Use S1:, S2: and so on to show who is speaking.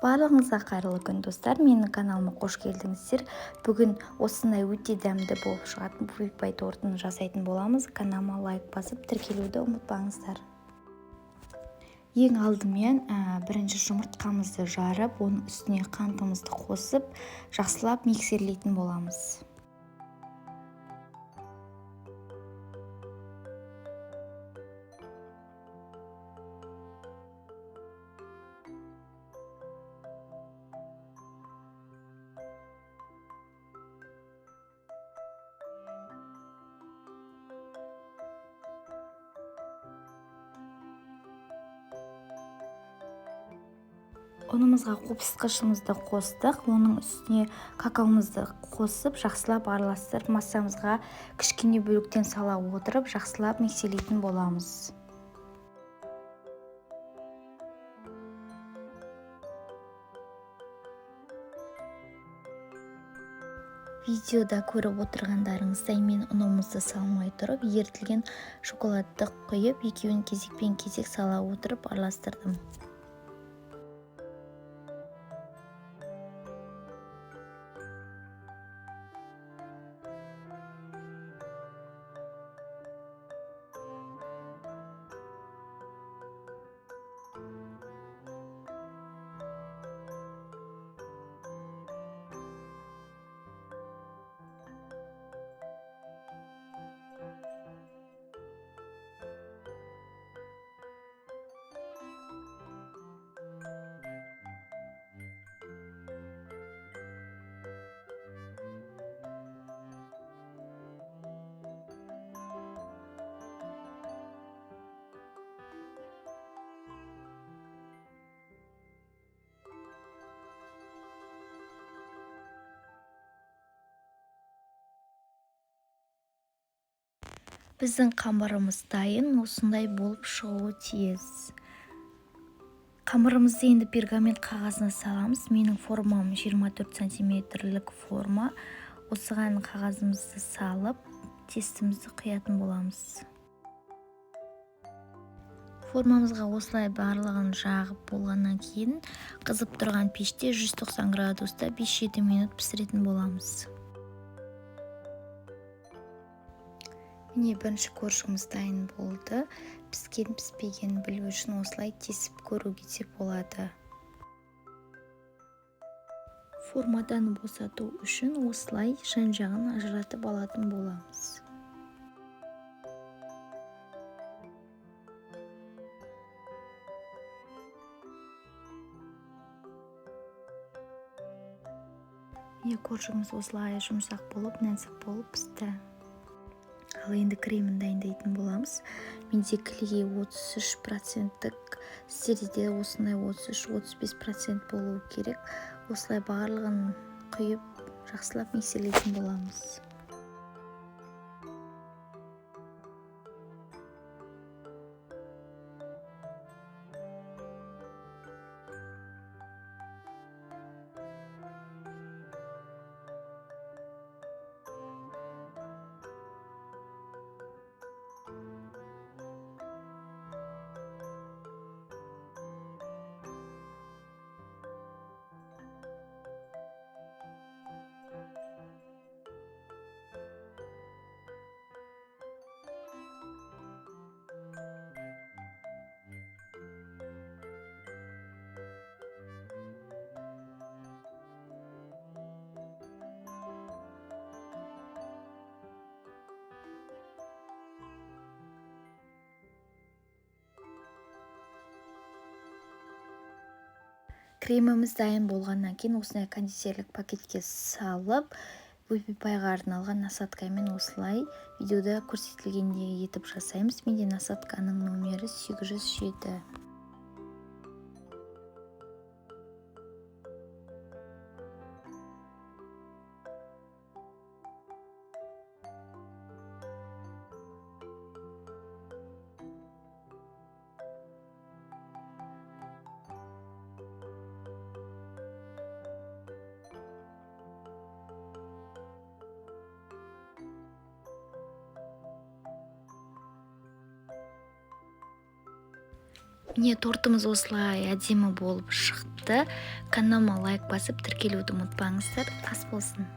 S1: Барлығыңызға қайырлы күн достар, менің каналыма қош келдіңіздер. Бүгін осындай өте дәмді болып шығатын буйпай тортын жасайтын боламыз. Каналыма лайк басып тіркелуді ұмытпаңыздар. Ең алдымен бірінші жұмыртқамызды жарып, оның үстіне қантымызды қосып, жақсылап миксерлейтін боламыз. Ұнымызға қопсытқышымызды қостық, оның үстіне какаомызды қосып, жақсылап араластырып, массамызға кішкене бөліктен сала отырып, жақсылап миксерлейтін боламыз. Видеода көріп отырғандарыңыздай мен ұнымызды салмай тұрып, ерітілген шоколадты құйып, екеуін кезекпен кезек сала отырып араластырдым. Біздің қамырымыз дайын, осындай болып шығуы тиіс. Қамырымызды енді пергамент қағазына саламыз. Менің формам 24 сантиметрлік форма. Осыған қағазымызды салып, тестімізді құятын боламыз. Формамызға осылай барлығын жағып болғаннан кейін, қызып тұрған пеште 190 градуста 5-7 минут пісіретін боламыз. Міне бірінші коржымыз дайын болды. Піскен-піспегенін білу үшін осылай тесіп көруге де болады. Формадан босату үшін осылай жан-жағын ажыратып алатын боламыз. Міне коржымыз осылай жұмсақ болып, нәзік болып пісті. Ал енді кремін дайындайтын боламыз. Менде клей 33%, сіздерде де осындай 33-35% болуы керек. Осылай барлығын құйып, жақсылап миксерлейтін боламыз. Креміміз дайын болғаннан кейін осындай кондитерлік пакетке салып, буйпайға арналған насаткамен осылай видеода көрсетілгендей етіп жасаймыз. Менде насатканың номері 807. міне тортымыз осылай әдемі болып шықты. Каналыма лайк басып тіркелуді ұмытпаңыздар. Ас болсын.